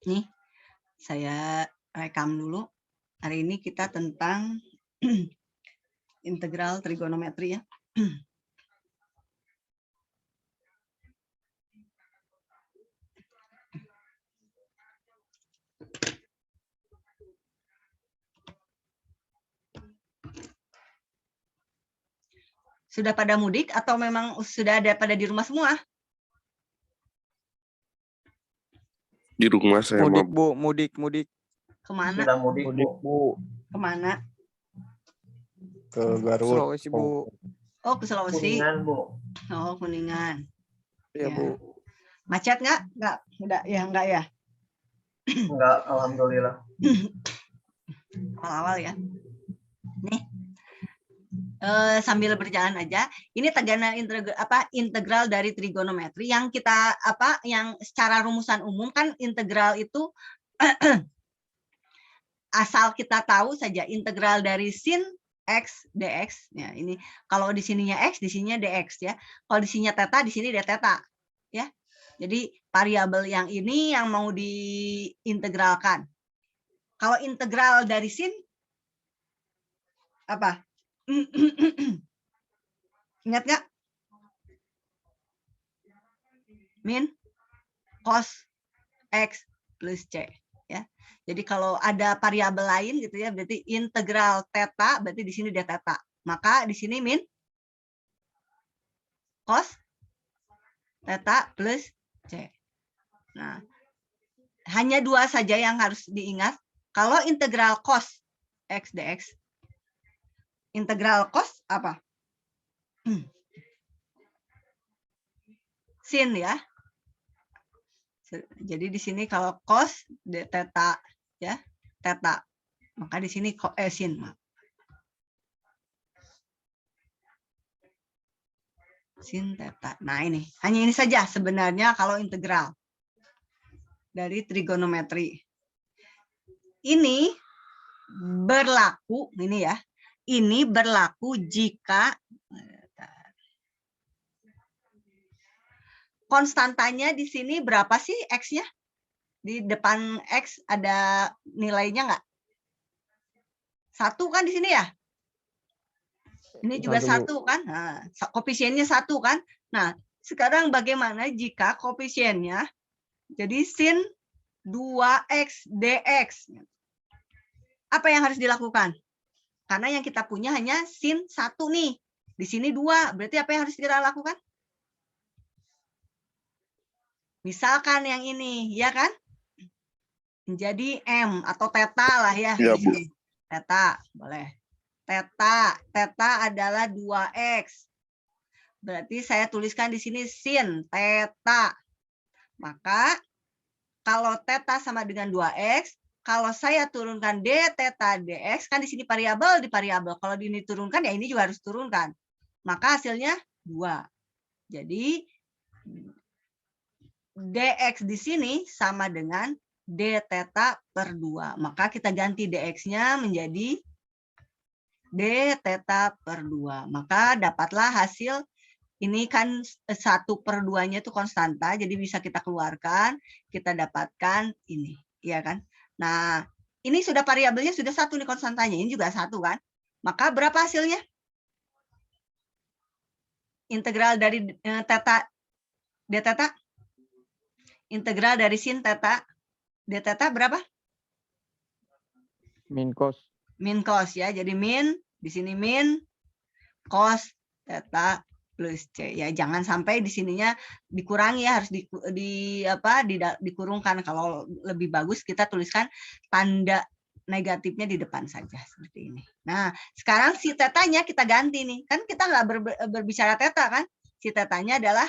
Nih, saya rekam dulu. Hari ini kita tentang integral trigonometri ya. Sudah pada mudik atau memang sudah ada pada di rumah semua? Di rumah saya Mudik, Bu, mudik. Kemana? Sudah mudik, Bu. Kemana? Ke Garut. Sulawesi, Bu. Oh, ke Sulawesi. Kuningan, Bu. Oh, Kuningan. Iya, Ya. Bu. Macet nggak? Nggak. Udah ya, enggak ya? Enggak, alhamdulillah. Awal-awal ya. Nih. Sambil berjalan aja, ini tagana integral dari trigonometri yang kita yang secara rumusan umum kan integral itu asal kita tahu saja integral dari sin x dx ya, ini kalau di sininya x di sininya dx ya, kalau di sininya theta di sini d theta ya, jadi variabel yang ini yang mau diintegralkan. Kalau integral dari sin apa? Ingat nggak? Min cos x plus c ya. Jadi kalau ada variabel lain gitu ya, berarti integral theta berarti di sini d theta. Maka di sini min cos theta plus c. Nah, hanya dua saja yang harus diingat. Kalau integral cos x dx, integral cos apa? Sin ya. Jadi di sini kalau cos d theta ya, theta. Maka di sini sin. Sin theta. Nah, ini. Hanya ini saja sebenarnya kalau integral dari trigonometri. Ini berlaku ini ya. Ini berlaku jika konstantanya di sini berapa sih X-nya? Di depan X ada nilainya nggak? 1 kan di sini ya? Ini juga 1 kan? Nah, koefisiennya 1 kan? Nah, sekarang bagaimana jika koefisiennya jadi sin 2X dx? Apa yang harus dilakukan? Karena yang kita punya hanya sin 1 nih. Di sini 2. Berarti apa yang harus kita lakukan? Misalkan yang ini, ya kan? Menjadi M atau theta lah ya. Ya, Bu. Theta, boleh. Theta adalah 2X. Berarti saya tuliskan di sini sin theta. Maka kalau theta sama dengan 2X, kalau saya turunkan d theta dx, kan di sini variabel di variabel. Kalau ini turunkan, ya ini juga harus turunkan. Maka hasilnya 2. Jadi dx di sini sama dengan d theta per 2. Maka kita ganti dx-nya menjadi d theta per 2. Maka dapatlah hasil, ini kan 1/2-nya itu konstanta, jadi bisa kita keluarkan, kita dapatkan ini, ya kan? Nah, ini sudah variabelnya sudah 1 nih konstantanya, ini juga 1 kan? Maka berapa hasilnya? Integral dari theta d theta, integral dari sin theta d theta berapa? Min cos. Min cos ya, jadi min di sini min cos theta plus c ya, jangan sampai di sininya dikurangi ya, harus dikurungkan. Kalau lebih bagus kita tuliskan tanda negatifnya di depan saja seperti ini. Nah, sekarang si tetanya kita ganti nih, kan kita nggak berbicara teta kan, si tetanya adalah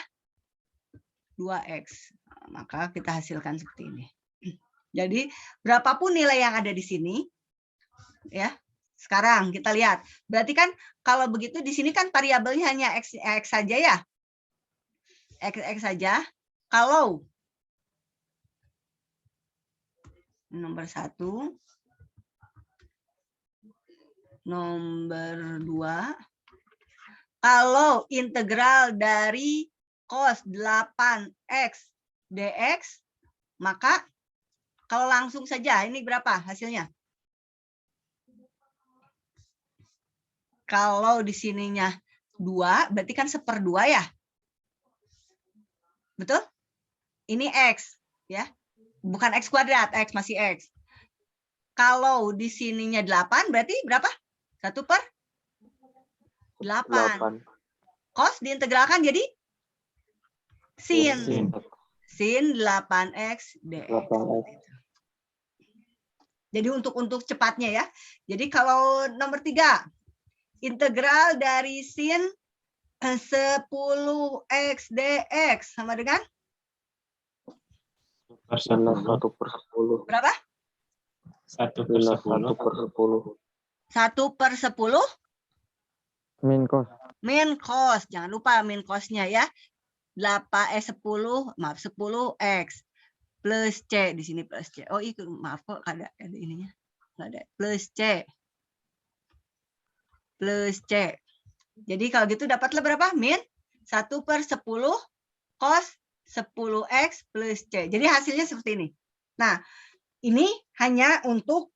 2x. Maka kita hasilkan seperti ini. Jadi berapapun nilai yang ada di sini ya. Sekarang kita lihat, berarti kan kalau begitu di sini kan variabelnya hanya x saja ya, x saja. Kalau nomor 1, nomor 2, kalau integral dari cos 8x dx, maka kalau langsung saja ini berapa hasilnya? Kalau di sininya 2, berarti kan 1/2 ya? Betul? Ini X, ya. Bukan X kuadrat, X masih X. Kalau di sininya 8, berarti berapa? 1/8. Cos diintegralkan jadi sin. Sin 8x dx. Jadi untuk cepatnya ya. Jadi kalau nomor 3, integral dari sin 10x dx sama dengan 1/10. berapa? 1/10. 1/10 Min cos. min cos. Jangan lupa min cosnya ya. 10x plus C, di sini plus C. Oh, itu maaf kok ada ininya. Nggak ada. Plus C. Plus C. Jadi kalau gitu dapatlah berapa? Min 1/10 cos 10x plus C. Jadi hasilnya seperti ini. Nah, ini hanya untuk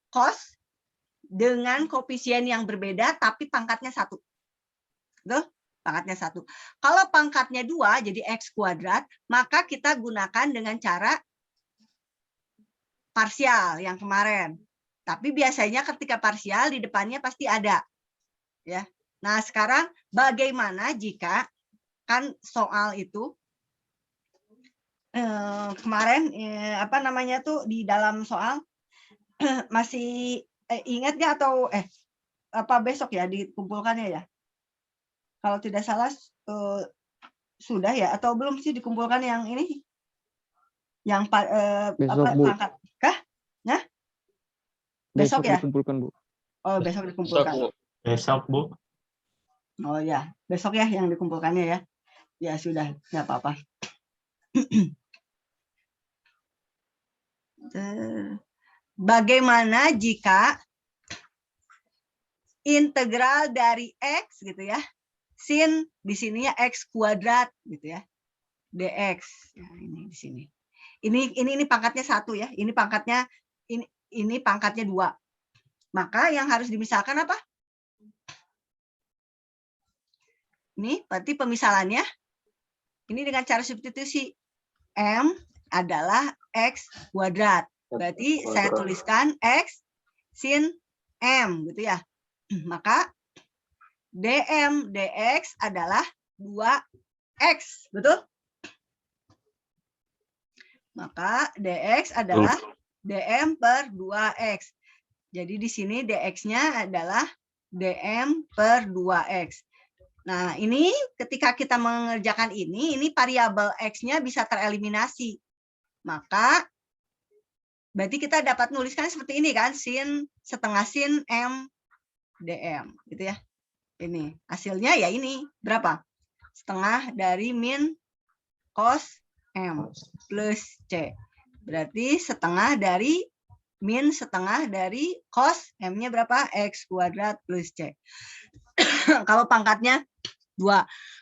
cos dengan koefisien yang berbeda tapi pangkatnya 1. Betul? Pangkatnya 1. Kalau pangkatnya 2 jadi x kuadrat, maka kita gunakan dengan cara parsial yang kemarin. Tapi biasanya ketika parsial di depannya pasti ada. Ya. Nah, sekarang bagaimana jika kan soal itu kemarin di dalam soal masih ingat nggak atau besok ya dikumpulkannya ya? Kalau tidak salah sudah ya atau belum sih dikumpulkan yang ini? Yang pangkat kah? Nah? Besok ya? Dikumpulkan, Bu. Oh, besok dikumpulkan. Besok, Bu. Oh ya, besok ya yang dikumpulkannya ya. Ya sudah, nggak apa-apa. Bagaimana jika integral dari x gitu ya, sin di sininya x kuadrat gitu ya, dx. Nah, ini di sini. Ini pangkatnya 1 ya. Ini pangkatnya 2. Maka yang harus dimisalkan apa? Ini berarti pemisalannya ini dengan cara substitusi. M adalah x kuadrat. Berarti saya tuliskan x sin M gitu ya. Maka dm dx adalah 2x, betul? Maka dx adalah dm per 2x. Jadi di sini dx-nya adalah dm per 2x. Nah, ini ketika kita mengerjakan ini variabel x-nya bisa tereliminasi. Maka berarti kita dapat nuliskan seperti ini kan, sin setengah sin M dm gitu ya. Ini hasilnya ya ini berapa? Setengah dari min cos M plus C. Berarti setengah dari min setengah dari cos M-nya berapa? X kuadrat plus C. Kalau pangkatnya 2.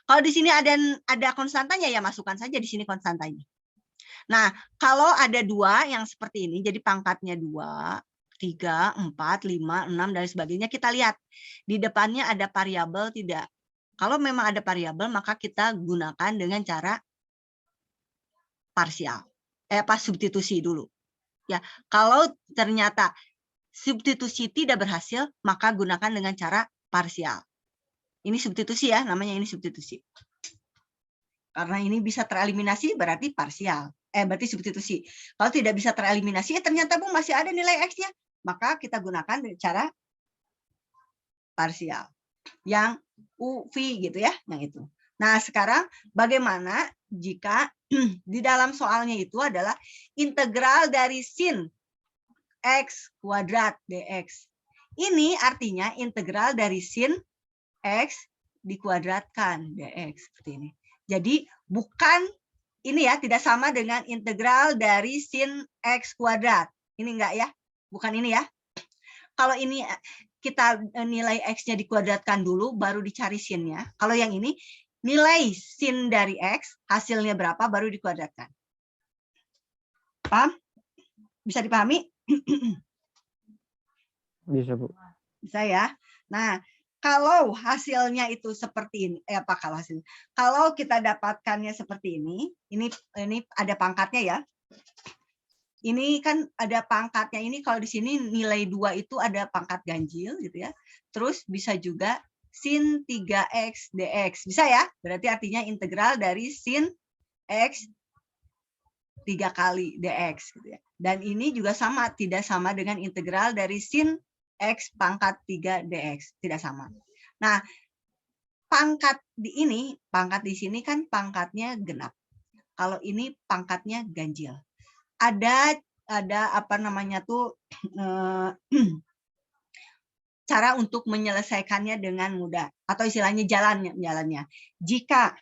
Kalau di sini ada konstantanya ya masukkan saja di sini konstantanya. Nah, kalau ada 2 yang seperti ini, jadi pangkatnya 2, 3, 4, 5, 6, dan sebagainya, kita lihat di depannya ada variabel tidak. Kalau memang ada variabel, maka kita gunakan dengan cara parsial. Substitusi dulu. Ya, kalau ternyata substitusi tidak berhasil, maka gunakan dengan cara parsial. Ini substitusi ya, namanya ini substitusi. Karena ini bisa tereliminasi berarti parsial. Berarti substitusi. Kalau tidak bisa tereliminasi, ternyata Bu masih ada nilai X-nya, maka kita gunakan cara parsial. Yang UV gitu ya, yang itu. Nah, sekarang bagaimana jika di dalam soalnya itu adalah integral dari sin X kuadrat dx. Ini artinya integral dari sin X dikuadratkan dx seperti ini. Jadi bukan ini ya, tidak sama dengan integral dari sin X kuadrat. Ini enggak ya? Bukan ini ya. Kalau ini kita nilai X-nya dikuadratkan dulu, baru dicari sin-nya. Kalau yang ini, nilai sin dari X, hasilnya berapa, baru dikuadratkan. Paham? Bisa dipahami? Bisa, Bu. Bisa ya. Nah, kalau hasilnya itu seperti ini, kalau kita dapatkannya seperti ini ada pangkatnya ya. Ini kan ada pangkatnya ini, kalau di sini nilai 2 itu ada pangkat ganjil gitu ya. Terus bisa juga sin 3x dx. Bisa ya? Berarti artinya integral dari sin x 3 kali dx gitu ya. Dan ini juga sama, tidak sama dengan integral dari sin x pangkat 3 dx, tidak sama. Nah, pangkat di sini kan pangkatnya genap. Kalau ini pangkatnya ganjil. Ada apa namanya tuh cara untuk menyelesaikannya dengan mudah, atau istilahnya jalannya. Jika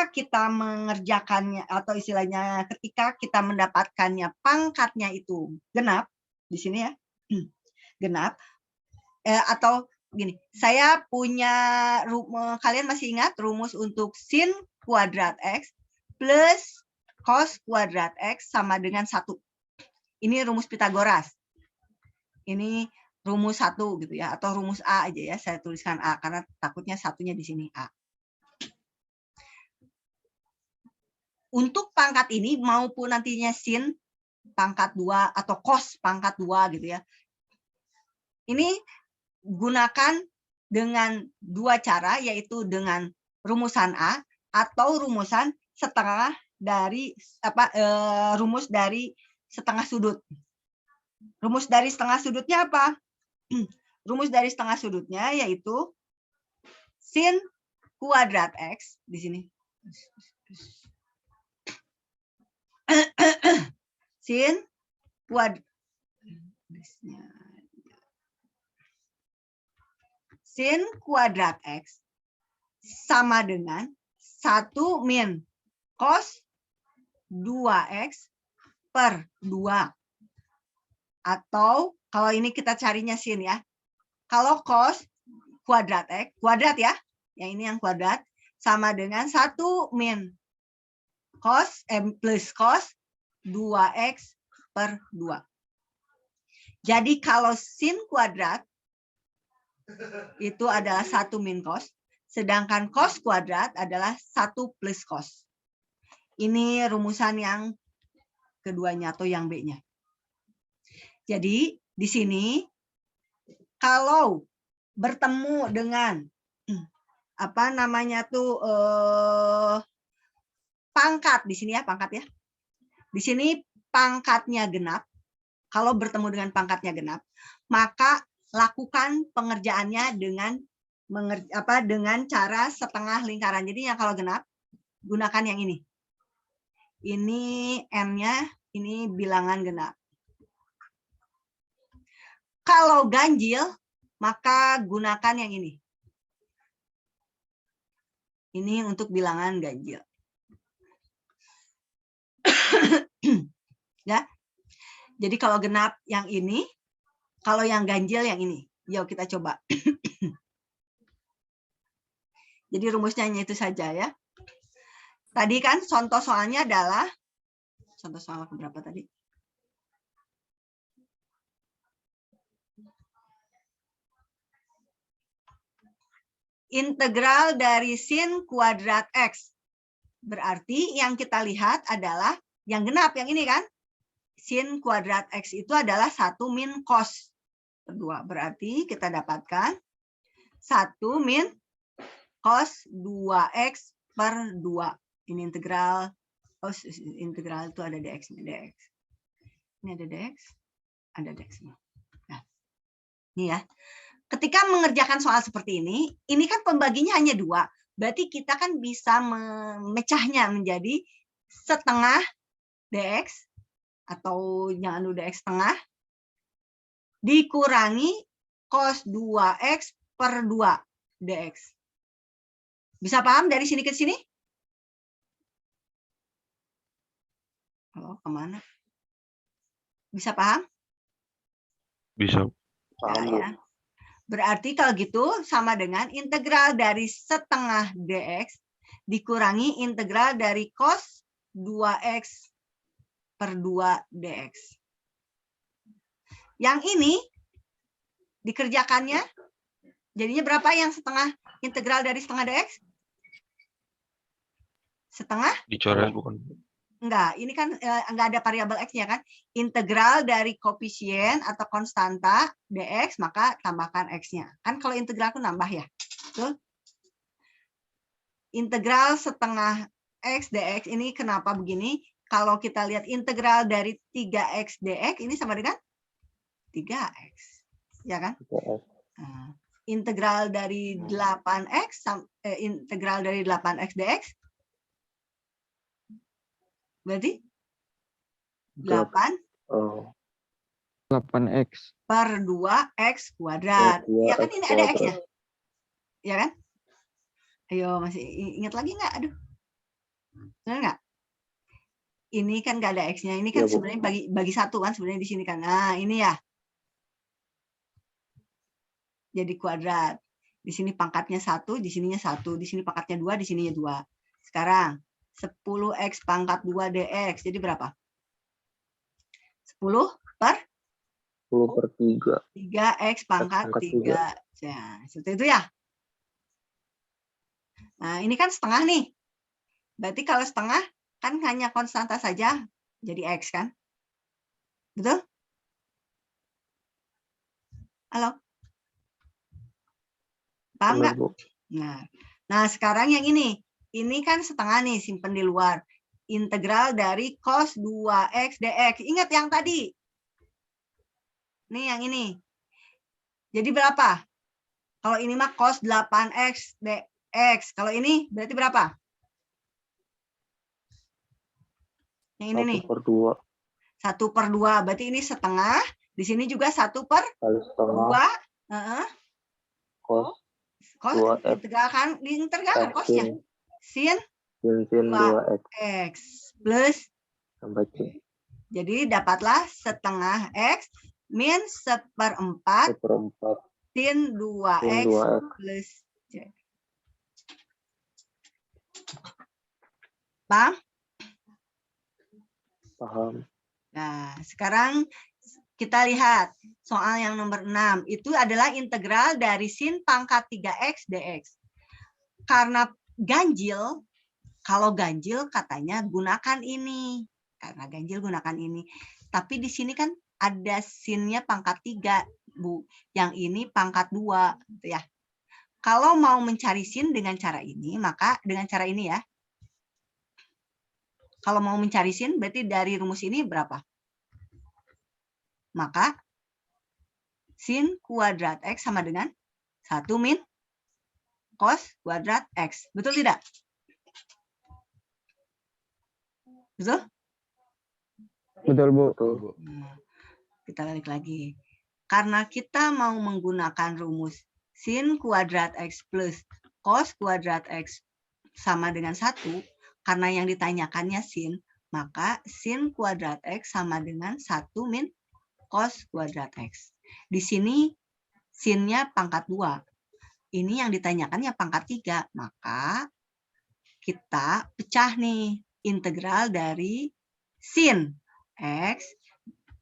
kita mengerjakannya, atau istilahnya ketika kita mendapatkannya pangkatnya itu genap di sini ya, genap, atau gini, saya punya kalian masih ingat rumus untuk sin kuadrat x plus cos kuadrat X sama dengan 1. Ini rumus Pitagoras. Ini rumus 1 gitu ya, atau rumus A aja ya, saya tuliskan A karena takutnya satunya di sini A. Untuk pangkat ini maupun nantinya sin pangkat 2 atau cos pangkat 2 gitu ya. Ini gunakan dengan 2 cara, yaitu dengan rumusan A atau rumusan setengah dari rumus dari setengah sudut. Rumus dari setengah sudutnya apa? Rumus dari setengah sudutnya yaitu sin kuadrat X di sini. Sin kuadrat X sama dengan 1 min cos 2x per 2. Atau kalau ini kita carinya sin ya. Kalau cos kuadrat X, kuadrat ya. Yang ini yang kuadrat sama dengan 1 min cos plus cos 2x per 2. Jadi kalau sin kuadrat itu adalah 1 min cos, sedangkan cos kuadrat adalah 1 plus cos. Ini rumusan yang keduanya atau yang B-nya. Jadi di sini kalau bertemu dengan apa namanya tuh pangkat di sini ya, pangkat ya. Di sini pangkatnya genap. Kalau bertemu dengan pangkatnya genap, maka lakukan pengerjaannya dengan cara setengah lingkaran. Jadi yang kalau genap gunakan yang ini. Ini N-nya, ini bilangan genap. Kalau ganjil, maka gunakan yang ini. Ini untuk bilangan ganjil. Ya. Jadi kalau genap yang ini, kalau yang ganjil yang ini. Yuk kita coba. Jadi rumusnya hanya itu saja ya. Tadi kan contoh soalnya adalah, contoh soal berapa tadi? Integral dari sin kuadrat X. Berarti yang kita lihat adalah yang genap, yang ini kan. Sin kuadrat X itu adalah 1 min cos per 2. Berarti kita dapatkan 1 min cos 2X per 2. Ini integral, integral itu ada dx. Ini ada dx, ada dx. Nah, ini ya. Ketika mengerjakan soal seperti ini kan pembaginya hanya 2. Berarti kita kan bisa memecahnya menjadi setengah dx, atau jangan dulu dx setengah, dikurangi cos 2x per 2 dx. Bisa paham dari sini ke sini? Halo, kemana? Bisa paham? Bisa. Ya, ya. Berarti kalau gitu sama dengan integral dari setengah dx dikurangi integral dari cos 2x per 2 dx. Yang ini dikerjakannya jadinya berapa yang setengah integral dari setengah dx? Setengah? Dicoret bukan? Enggak, ini kan enggak ada variabel x-nya kan. Integral dari koefisien atau konstanta dx, maka tambahkan x-nya. Kan kalau integral itu nambah ya. Betul? Integral setengah x dx ini kenapa begini? Kalau kita lihat integral dari 3x dx, ini sama dengan 3x. Ya kan? 3x. Nah, integral dari 8x, integral dari 8x dx, berarti 8 Oh, 8x. per 2x kuadrat. Ya kan ini ada x-nya. Ya kan? Ayo, masih ingat lagi nggak? Aduh. Benar nggak? Ini kan nggak ada x-nya. Ini kan Ya, Bu. sebenarnya bagi satu kan sebenarnya di sini kan. Nah, ini ya. Jadi kuadrat. Di sini pangkatnya 1, di sininya 1, di sini pangkatnya 2, di sininya 2. Sekarang 10x pangkat 2 dx. Jadi berapa? 10 per 10 per 3. 3x pangkat 3. Nah, seperti itu ya. Nah, ini kan setengah nih. Berarti kalau setengah kan hanya konstanta saja jadi x kan? Betul? Halo? Paham nggak? Nah, sekarang yang ini. Ini kan setengah nih, simpen di luar. Integral dari cos 2x dx. Ingat yang tadi. Nih yang ini. Jadi berapa? Kalau ini mah cos 8x dx. Kalau ini berarti berapa? Yang ini nih. 1 per 2. 1 per 2. Berarti ini setengah. Di sini juga 1 per Kali setengah. 2. Cos Cos 2x. diintegralkan cosnya. Sin 2x. Plus. Tambah C. Jadi dapatlah setengah x min 1/4 sin 2x plus C. Paham? Paham. Nah, sekarang kita lihat soal yang nomor 6. Itu adalah integral dari sin pangkat 3x dx. Karena ganjil, kalau ganjil katanya gunakan ini. Karena ganjil gunakan ini. Tapi di sini kan ada sinnya pangkat 3, Bu. Yang ini pangkat 2. Gitu ya. Kalau mau mencari sin dengan cara ini, maka dengan cara ini ya. Kalau mau mencari sin, berarti dari rumus ini berapa? Maka sin kuadrat x sama dengan 1 min cos kuadrat x. Betul tidak? Betul? Betul, Bu. Nah, kita balik lagi. Karena kita mau menggunakan rumus sin kuadrat x plus cos kuadrat x sama dengan 1, karena yang ditanyakannya sin, maka sin kuadrat x sama dengan 1 min cos kuadrat x. Di sini sinnya pangkat 2. Ini yang ditanyakannya pangkat 3. Maka kita pecah nih integral dari sin x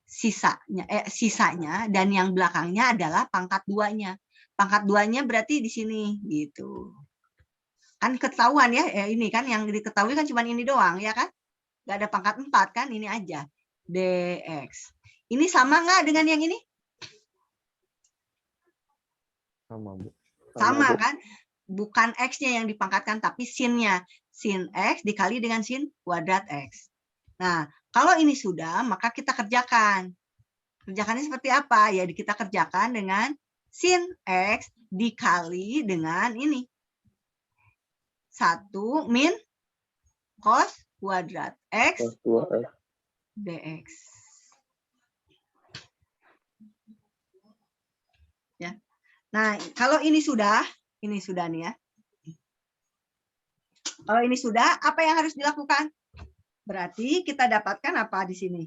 sisanya dan yang belakangnya adalah pangkat 2-nya. Pangkat 2-nya berarti di sini gitu. Kan ketahuan ya, ini kan yang diketahui kan cuma ini doang ya kan? Nggak ada pangkat 4 kan, ini aja dx. Ini sama nggak dengan yang ini? Sama, Bu. Sama kan? Bukan x-nya yang dipangkatkan, tapi sin-nya. Sin x dikali dengan sin kuadrat x. Nah, kalau ini sudah, maka kita kerjakan. Kerjakannya seperti apa? Ya, kita kerjakan dengan sin x dikali dengan ini. 1 min cos kuadrat x dx. Ya. Nah, kalau ini sudah nih ya. Kalau ini sudah, apa yang harus dilakukan? Berarti kita dapatkan apa di sini?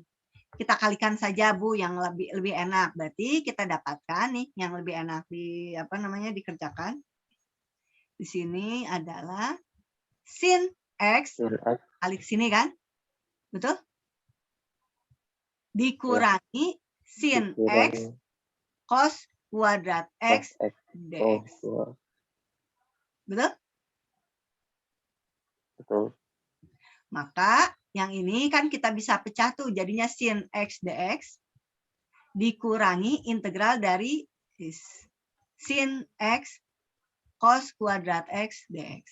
kita kalikan saja Bu yang lebih enak. Berarti kita dapatkan nih yang lebih enak dikerjakan. Di sini adalah sin X sin X kali sini kan? Betul? Dikurangi sin X dikurangi cos kuadrat cos X X dx. cos 2. Betul? Betul. Maka yang ini kan kita bisa pecah tuh jadinya sin X dx dikurangi integral dari sin X cos kuadrat X dx.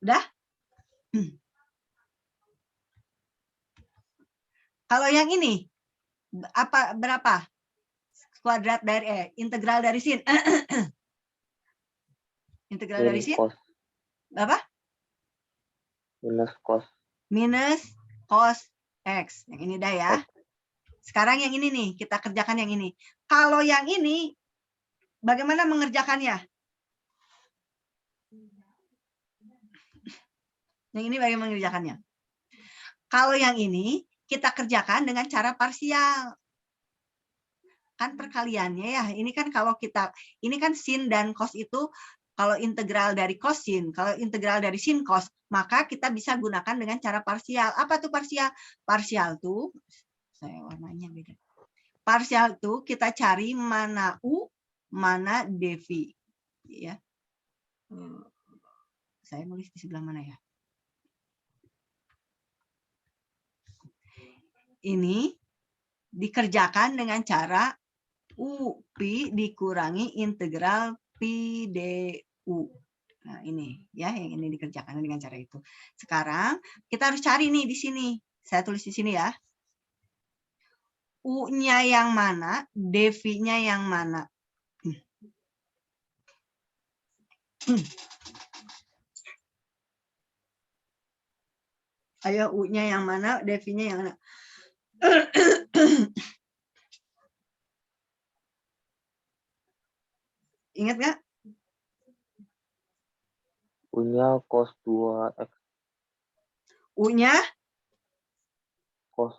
Udah? Kalau yang ini berapa? Kuadrat dari integral dari sin. Integral dari sin Cos berapa? minus Cos X. Yang ini dah ya. Sekarang yang ini nih, kita kerjakan yang ini. Kalau yang ini, bagaimana mengerjakannya? Yang ini bagaimana mengerjakannya? Kalau yang ini, kita kerjakan dengan cara parsial. Kan perkaliannya ya, ini kan kalau kita, ini kan sin dan cos itu, kalau integral dari cosin, kalau integral dari sin cos, maka kita bisa gunakan dengan cara parsial. Apa tuh parsial? Parsial tuh, saya warnanya beda. Parsial tuh kita cari mana U, mana dv. Ya. Saya nulis di sebelah mana ya? Ini dikerjakan dengan cara U pi dikurangi integral pi du. Nah, ini ya yang ini dikerjakan dengan cara itu. Sekarang kita harus cari nih di sini. Saya tulis di sini ya. U-nya yang mana, dv-nya yang mana. Ayo U-nya yang mana, dv-nya yang mana. Ingat nggak? U-nya cos 2x. U-nya Cos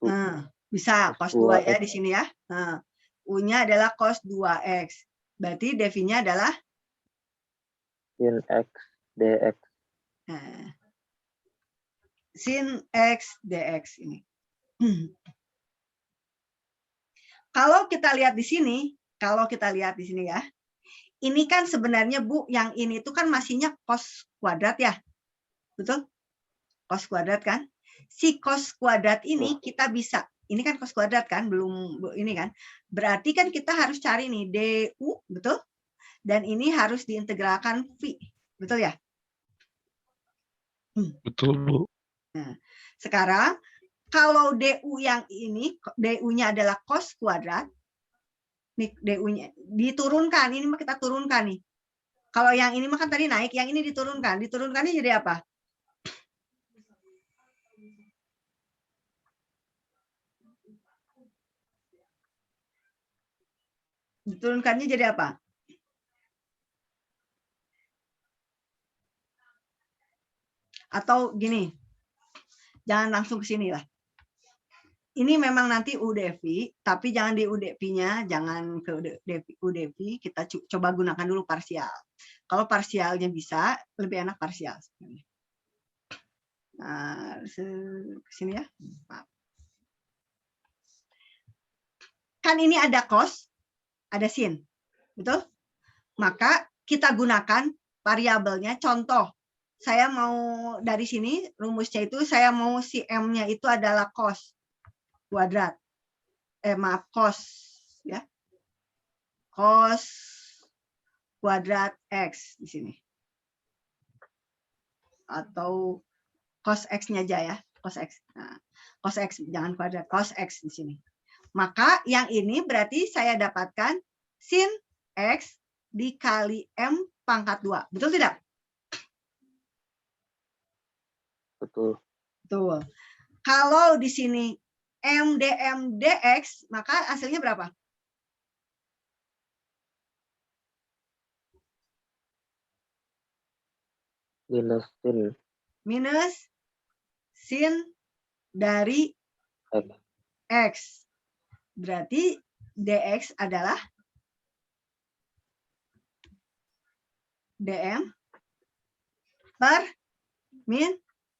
2. nah, bisa cos 2 ya di sini ya. Nah, U-nya adalah cos 2x. Berarti dv-nya adalah sin X dx. nah, sin X dx ini. Kalau kita lihat di sini ya, ini kan sebenarnya Bu, yang ini tuh kan masihnya cos kuadrat ya, betul? Cos kuadrat kan? Si cos kuadrat ini kita bisa, ini kan cos kuadrat kan, belum ini kan, berarti kan kita harus cari nih du, betul? Dan ini harus diintegralkan v, betul ya? Betul, Bu. Nah, sekarang kalau du yang ini, du-nya adalah cos kuadrat, nih du-nya diturunkan, ini mah kita turunkan nih. Kalau yang ini mah kan tadi naik, yang ini diturunkan. Diturunkannya jadi apa? Diturunkannya jadi apa? Atau gini, jangan langsung ke sini lah. Ini memang nanti UDV, tapi jangan di UDV-nya, jangan ke UDV, kita coba gunakan dulu parsial. Kalau parsialnya bisa, lebih enak parsial. Nah, ke sini ya. Kan ini ada cos, ada sin, betul? Maka kita gunakan variabelnya. Contoh, saya mau dari sini, rumusnya itu saya mau si M-nya itu adalah cos kuadrat. Maaf, cos ya. Cos kuadrat X di sini. Atau cos X-nya aja ya, cos X. Nah, cos X jangan kuadrat, cos X di sini. Maka yang ini berarti saya dapatkan sin X dikali M pangkat 2. Betul tidak? Betul. Betul. Kalau di sini M dx, maka hasilnya berapa? Minus sin minus sin dari X. X. Berarti dx adalah dm per min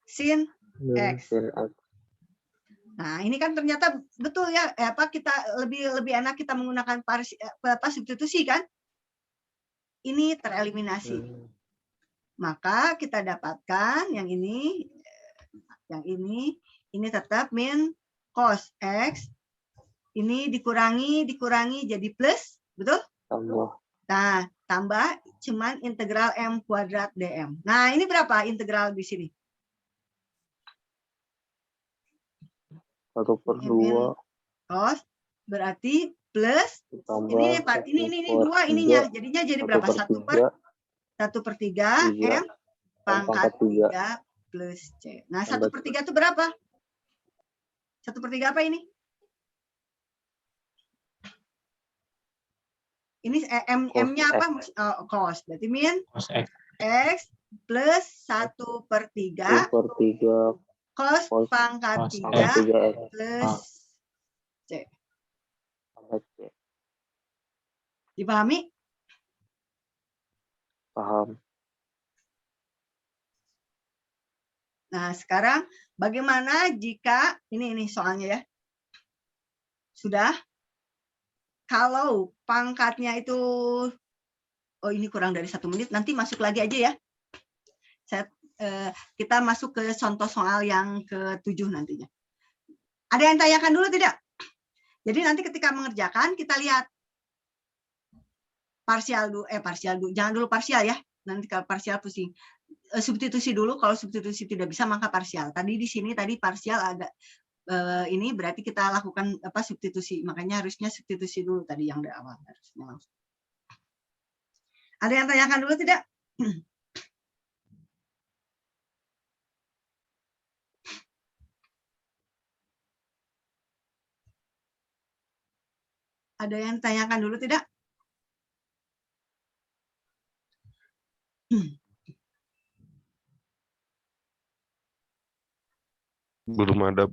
sin X. Sin X. Nah, ini kan ternyata betul ya, kita lebih enak kita menggunakan substitusi kan? Ini tereliminasi. Maka kita dapatkan yang ini tetap min cos X, ini dikurangi jadi plus, betul? Tambah. Nah, tambah cuman integral m kuadrat dm. Nah, ini berapa integral di sini? 1/2 Cos berarti plus tambah ini 2 ininya. Jadinya jadi berapa? 1/3 m pangkat 3 plus c. Nah, 1/3 itu berapa? 1/3 apa ini? Ini M-nya apa? Cos. Berarti min X plus 1/3 cos pangkat 3 plus C. Dipahami? Paham. Nah, sekarang bagaimana jika ini soalnya ya. Sudah? Kalau pangkatnya itu ini kurang dari 1 menit, nanti masuk lagi aja ya. Kita masuk ke contoh soal yang ke-7 nantinya. Ada yang tanyakan dulu tidak? Jadi nanti ketika mengerjakan kita lihat parsial dulu, jangan dulu parsial ya. Nanti kalau parsial pusing. Substitusi dulu, kalau substitusi tidak bisa maka parsial. Tadi di sini parsial ada ini berarti kita lakukan substitusi. Makanya harusnya substitusi dulu tadi yang dari awal harusnya langsung. Ada yang tanyakan dulu tidak? Ada yang tanyakan dulu tidak? Belum ada.